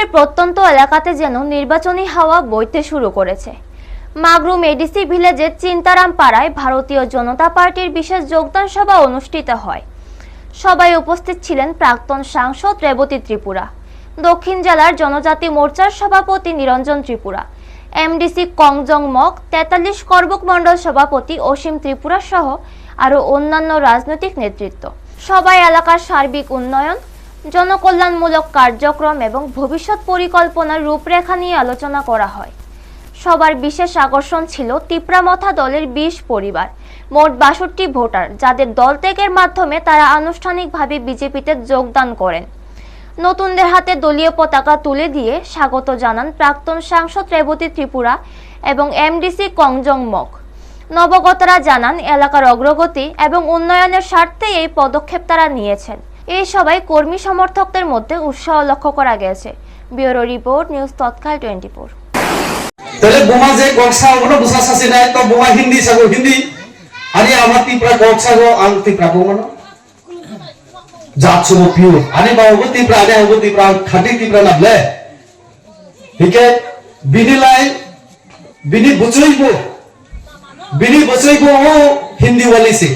মাগরুমের প্রত্যন্ত এলাকাতে যেন নির্বাচনী হাওয়া বইতে শুরু করেছে। মাগরুম এডিসি ভিলেজের চিন্তারাম পাড়ায় ভারতীয় জনতা পার্টির বিশেষ যোগদান সভা অনুষ্ঠিত হয়। সবাই উপস্থিত ছিলেন প্রাক্তন সাংসদ রেবতী ত্রিপুরা, দক্ষিণ জেলার জনজাতি মোর্চার সভাপতি নিরঞ্জন ত্রিপুরা, এমডিসি কংজং মক 43 করবুক মণ্ডল সভাপতি অসীম ত্রিপুরা সহ আরও অন্যান্য রাজনৈতিক নেতৃত্ব। সবাই এলাকার সার্বিক উন্নয়ন, জনকল্যাণমূলক কার্যক্রম এবং ভবিষ্যৎ পরিকল্পনার রূপরেখা নিয়ে আলোচনা করা হয়। সবার বিশেষ আকর্ষণ ছিল তিপ্রামথা দলের 20 পরিবার, মোট 62 ভোটার, যাদের দল ত্যাগের মাধ্যমে তারা আনুষ্ঠানিকভাবে বিজেপিতে যোগদান করেন। নতুনদের হাতে দলীয় পতাকা তুলে দিয়ে স্বাগত জানান প্রাক্তন সাংসদ রেবতী ত্রিপুরা এবং এমডিসি কংজং মক। নবগতরা জানান এলাকার অগ্রগতি এবং উন্নয়নের স্বার্থে এই পদক্ষেপ তারা নিয়েছেন। এই সবাই কর্মী সমর্থকদের মধ্যে উৎসাহ লক্ষ্য করা গেছে। ব্যুরো রিপোর্ট, নিউজ তৎকাল 24। তাহলে বোমা যে গকসা ওগুলো বুঝা সাসি নাই তো বোমা হিন্দি সাগো হিন্দি আরে আমার তিপ্রা গকসা গো আং তিপ্রা গো মানো जात पियूर आने बाबू तीव्र आने हो तीव्र खाटी तीव्र नबले ठीक है बिनी बुचोइबो वो हिंदी वाली से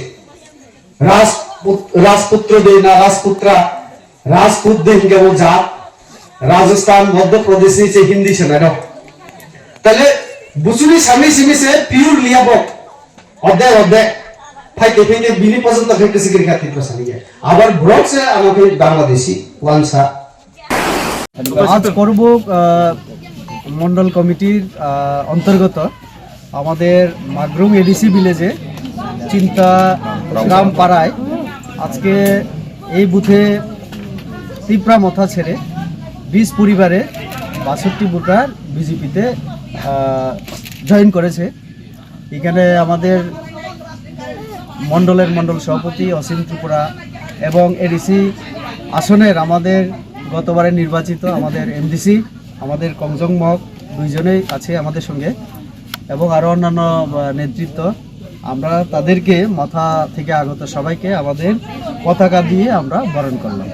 राजपुत्र देना राजपूत देंगे वो जात राजस्थान मध्य प्रदेश से हिंदी से ना तले बुचुली सामी सिमी से प्यूर लिया बो अदे फाइके फेंके बिनी पसंद तक किसी के खातिर पसंद है আবার ব্লক से আমাকে বাংলাদেশি ওয়ানসা আজ করব মন্ডল কমিটির অন্তর্গত আমাদের মাগরুম এডিসি ভিলেজে চিন্তারাম পাড়ায় আজকে এই বুথে তিপ্রামথা ছেড়ে 20 পরিবারে 62 ভোটার বিজেপিতে জয়েন করেছে। এখানে আমাদের মন্ডল সভাপতি অসীম ত্রিপুরা এবং এডিসি আসনের আমাদের গতবারে নির্বাচিত আমাদের এমডিসি আমাদের কংজং মক দুইজনেই আছে আমাদের সঙ্গে এবং আরও অন্যান্য নেতৃত্ব। আমরা তাদেরকে মাথা থেকে আগত সবাইকে আমাদের পতাকা দিয়ে আমরা বরণ করলাম।